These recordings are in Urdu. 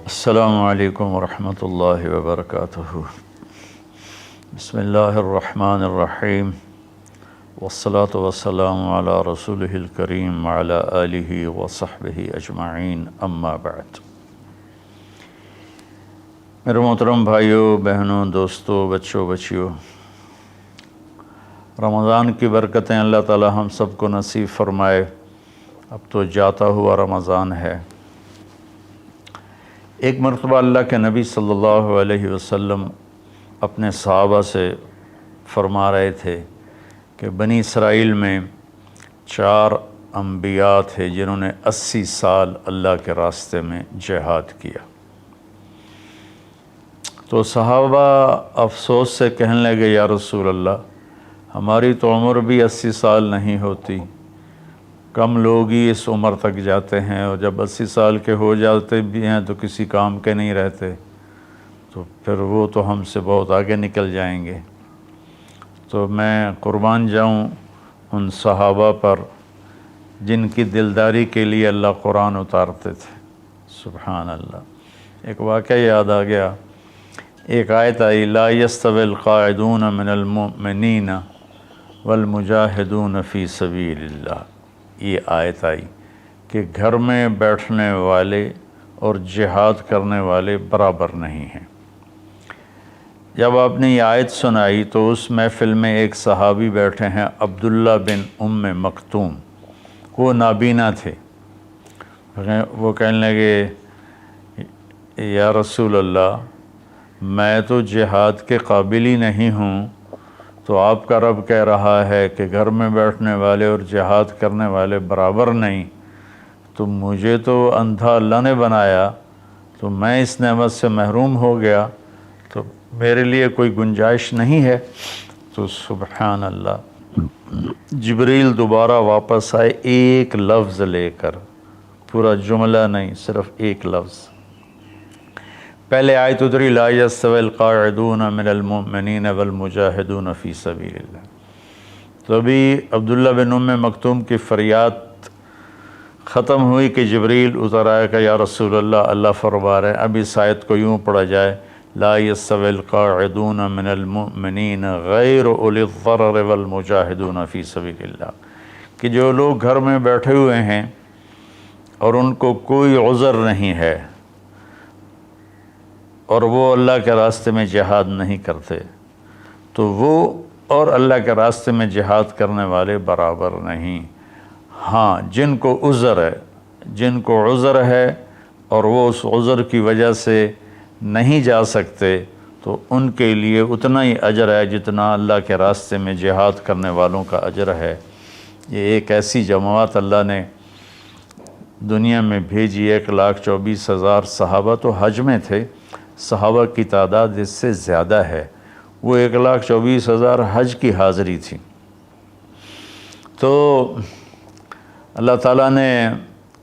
السلام علیکم ورحمۃ اللہ وبرکاتہ۔ بسم اللہ الرحمن الرحیم، والصلاة والسلام علی رسولہ الکریم وعلی آلہ وصحبہ اجمعین، اما بعد۔ میرے محترم بھائیوں، بہنوں، دوستوں، بچوں، بچیوں، رمضان کی برکتیں اللہ تعالی ہم سب کو نصیب فرمائے۔ اب تو جاتا ہوا رمضان ہے۔ ایک مرتبہ اللہ کے نبی صلی اللہ علیہ وسلم اپنے صحابہ سے فرما رہے تھے کہ بنی اسرائیل میں 4 انبیاء تھے جنہوں نے 80 سال اللہ کے راستے میں جہاد کیا۔ تو صحابہ افسوس سے کہنے لگے، یا رسول اللہ، ہماری تو عمر بھی 80 سال نہیں ہوتی، کم لوگ ہی اس عمر تک جاتے ہیں، اور جب 80 سال کے ہو جاتے بھی ہیں تو کسی کام کے نہیں رہتے، تو پھر وہ تو ہم سے بہت آگے نکل جائیں گے۔ تو میں قربان جاؤں ان صحابہ پر جن کی دلداری کے لیے اللہ قرآن اتارتے تھے۔ سبحان اللہ۔ ایک واقعہ یاد آ گیا، ایک آیت آئی، لا یستوی القاعدون من المؤمنین والمجاہدون فی سبیل اللہ۔ یہ آیت آئی کہ گھر میں بیٹھنے والے اور جہاد کرنے والے برابر نہیں ہیں۔ جب آپ نے یہ آیت سنائی تو اس محفل میں ایک صحابی بیٹھے ہیں، عبداللہ بن ام مکتوم، وہ نابینا تھے۔ وہ کہنے لگے، یا رسول اللہ، میں تو جہاد کے قابل ہی نہیں ہوں، تو آپ کا رب کہہ رہا ہے کہ گھر میں بیٹھنے والے اور جہاد کرنے والے برابر نہیں، تو مجھے تو اندھا اللہ نے بنایا، تو میں اس نعمت سے محروم ہو گیا، تو میرے لیے کوئی گنجائش نہیں ہے۔ تو سبحان اللہ، جبریل دوبارہ واپس آئے ایک لفظ لے کر، پورا جملہ نہیں، صرف ایک لفظ۔ پہلے آیت اتری، لا یستوی القاعدون من المؤمنین والمجاہدون فی سبیل اللہ۔ تو ابھی عبداللہ بن ام مکتوم کی فریاد ختم ہوئی کہ جبریل اتر آیا کہ یا رسول اللہ، اللہ فرما رہے ہیں، اب اس آیت کو یوں پڑھا جائے، لا یستوی القاعدون من المؤمنین غیر اولی الضرر والمجاہدون فی سبیل اللہ، کہ جو لوگ گھر میں بیٹھے ہوئے ہیں اور ان کو کوئی عذر نہیں ہے اور وہ اللہ کے راستے میں جہاد نہیں کرتے، تو وہ اور اللہ کے راستے میں جہاد کرنے والے برابر نہیں۔ ہاں، جن کو عذر ہے اور وہ اس عذر کی وجہ سے نہیں جا سکتے، تو ان کے لیے اتنا ہی اجر ہے جتنا اللہ کے راستے میں جہاد کرنے والوں کا اجر ہے۔ یہ ایک ایسی جماعت اللہ نے دنیا میں بھیجی، 1,24,000 صحابہ تو حج میں تھے، صحابہ کی تعداد اس سے زیادہ ہے، وہ 1,24,000 حج کی حاضری تھی۔ تو اللہ تعالیٰ نے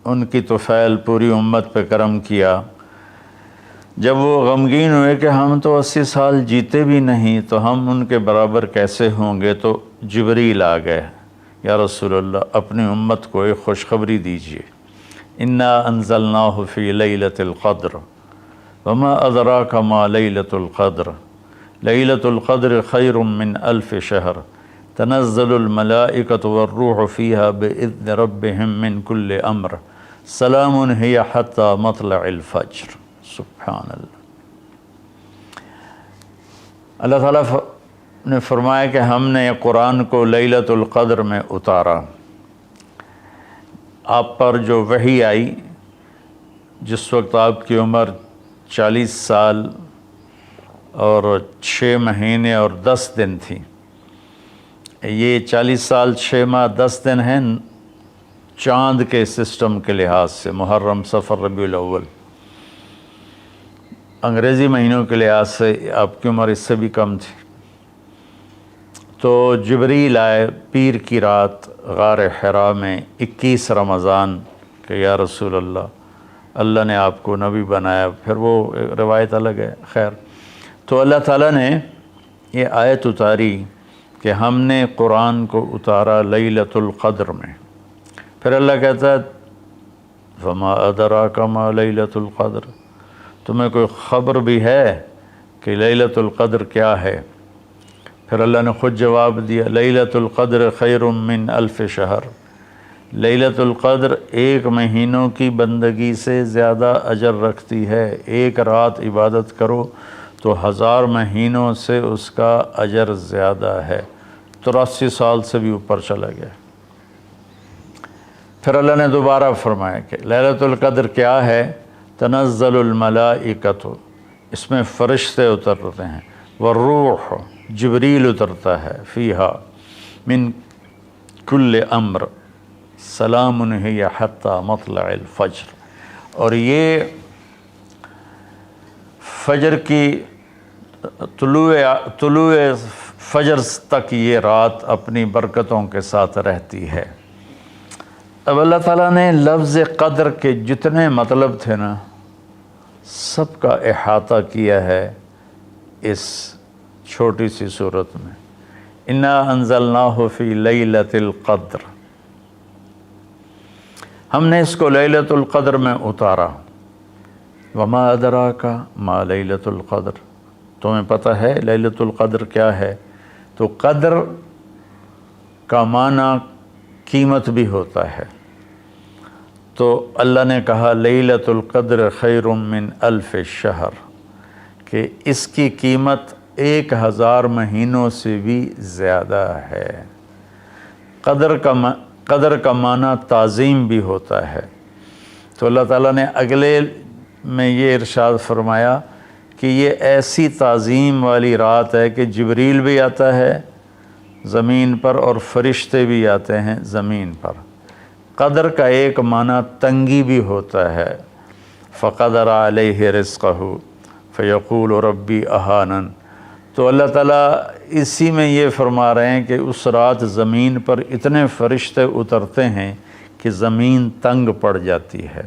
ان کی طفیل پوری امت پہ کرم کیا۔ جب وہ غمگین ہوئے کہ ہم تو 80 سال جیتے بھی نہیں، تو ہم ان کے برابر کیسے ہوں گے، تو جبریل آ گئے، یا رسول اللہ، اپنی امت کو ایک خوشخبری دیجیے، انا انزلناہ فی لیلۃ القدر وما ادراک ما لیلۃ القدر لیلۃ القدر خیر من 1000 شہر تنزل الملائکۃ والروح فیہا بإذن ربہم من کل امر سلام ہی حتی مطلع الفجر۔ سبحان اللہ۔ اللہ تعالیٰ نے فرمایا کہ ہم نے قرآن کو لیلۃ القدر میں اتارا۔ آپ پر جو وحی آئی، جس وقت آپ کی عمر 40 سال اور 6 مہینے اور 10 دن تھی۔ یہ 40 سال 6 ماہ 10 دن ہیں چاند کے سسٹم کے لحاظ سے، محرم، صفر، ربیع الاول۔ انگریزی مہینوں کے لحاظ سے آپ کی عمر اس سے بھی کم تھی۔ تو جبریل آئے پیر کی رات غار حرا میں 21 رمضان کہ یا رسول اللہ، اللہ نے آپ کو نبی بنایا، پھر وہ روایت الگ ہے، خیر۔ تو اللہ تعالیٰ نے یہ آیت اتاری کہ ہم نے قرآن کو اتارا لیلۃ القدر میں۔ پھر اللہ کہتا ہے وما ادراک ما لیلۃ القدر، تمہیں کوئی خبر بھی ہے کہ لیلۃ القدر کیا ہے؟ پھر اللہ نے خود جواب دیا لیلۃ القدر خیر من الف شہر، لیلۃ القدر ایک مہینوں کی بندگی سے زیادہ اجر رکھتی ہے۔ ایک رات عبادت کرو تو 1000 مہینوں سے اس کا اجر زیادہ ہے، 83 سال سے بھی اوپر چلا گیا۔ پھر اللہ نے دوبارہ فرمایا کہ لیلۃ القدر کیا ہے؟ تنزل الملائکۃ، اس میں فرشتے اترتے ہیں، والروح، جبریل اترتا ہے، فیہا من کل امر سلام ہی حتی مطلع الفجر، اور یہ فجر کی طلوع فجر تک یہ رات اپنی برکتوں کے ساتھ رہتی ہے۔ اب اللہ تعالیٰ نے لفظ قدر کے جتنے مطلب تھے نا، سب کا احاطہ کیا ہے اس چھوٹی سی صورت میں۔ انا انزلناہ فی لیلۃ القدر، ہم نے اس کو لیلۃ القدر میں اتارا۔ وما ادراک ما لیلۃ القدر، تمہیں پتہ ہے لیلۃ القدر کیا ہے؟ تو قدر کا معنی قیمت بھی ہوتا ہے، تو اللہ نے کہا لیلۃ القدر خیر من الف شہر، کہ اس کی قیمت 1000 مہینوں سے بھی زیادہ ہے۔ قدر کا معنی تعظیم بھی ہوتا ہے۔ تو اللہ تعالیٰ نے اگلے میں یہ ارشاد فرمایا کہ یہ ایسی تعظیم والی رات ہے کہ جبریل بھی آتا ہے زمین پر اور فرشتے بھی آتے ہیں زمین پر۔ قدر کا ایک معنی تنگی بھی ہوتا ہے، فقدر علیہ رزقہ فیقول ربی اہانن، تو اللہ تعالیٰ اسی میں یہ فرما رہے ہیں کہ اس رات زمین پر اتنے فرشتے اترتے ہیں کہ زمین تنگ پڑ جاتی ہے،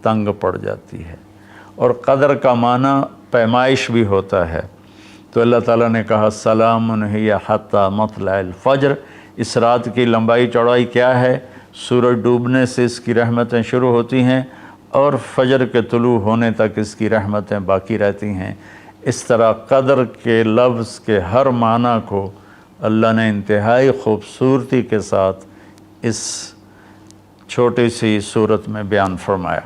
تنگ پڑ جاتی ہے۔ اور قدر کا معنی پیمائش بھی ہوتا ہے، تو اللہ تعالیٰ نے کہا سلام ہی حتی مطلع الفجر، اس رات کی لمبائی چوڑائی کیا ہے؟ سورج ڈوبنے سے اس کی رحمتیں شروع ہوتی ہیں اور فجر کے طلوع ہونے تک اس کی رحمتیں باقی رہتی ہیں۔ اس طرح قدر کے لفظ کے ہر معنی کو اللہ نے انتہائی خوبصورتی کے ساتھ اس چھوٹی سی صورت میں بیان فرمایا۔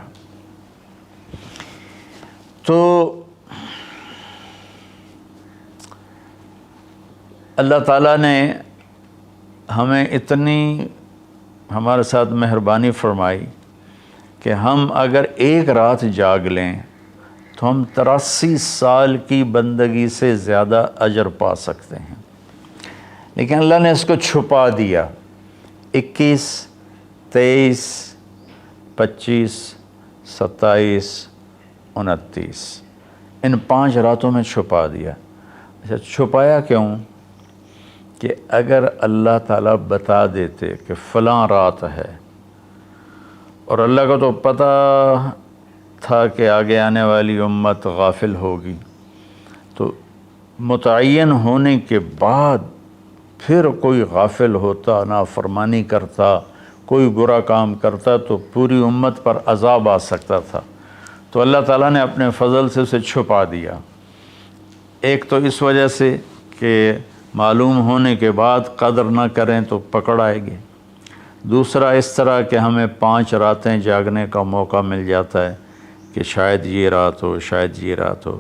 تو اللہ تعالیٰ نے ہمیں اتنی ہمارے ساتھ مہربانی فرمائی کہ ہم اگر ایک رات جاگ لیں تو ہم 83 سال کی بندگی سے زیادہ اجر پا سکتے ہیں، لیکن اللہ نے اس کو چھپا دیا۔ 21، 23، 25، 27، 29 ان 5 راتوں میں چھپا دیا۔ اچھا چھپایا کیوں؟ کہ اگر اللہ تعالیٰ بتا دیتے کہ فلاں رات ہے، اور اللہ کو تو پتہ تھا کہ آگے آنے والی امت غافل ہوگی، تو متعین ہونے کے بعد پھر کوئی غافل ہوتا، نافرمانی کرتا، کوئی برا کام کرتا تو پوری امت پر عذاب آ سکتا تھا۔ تو اللہ تعالیٰ نے اپنے فضل سے اسے چھپا دیا۔ ایک تو اس وجہ سے کہ معلوم ہونے کے بعد قدر نہ کریں تو پکڑ آئے گی، دوسرا اس طرح کہ ہمیں 5 راتیں جاگنے کا موقع مل جاتا ہے کہ شاید یہ رات ہو، شاید یہ رات ہو۔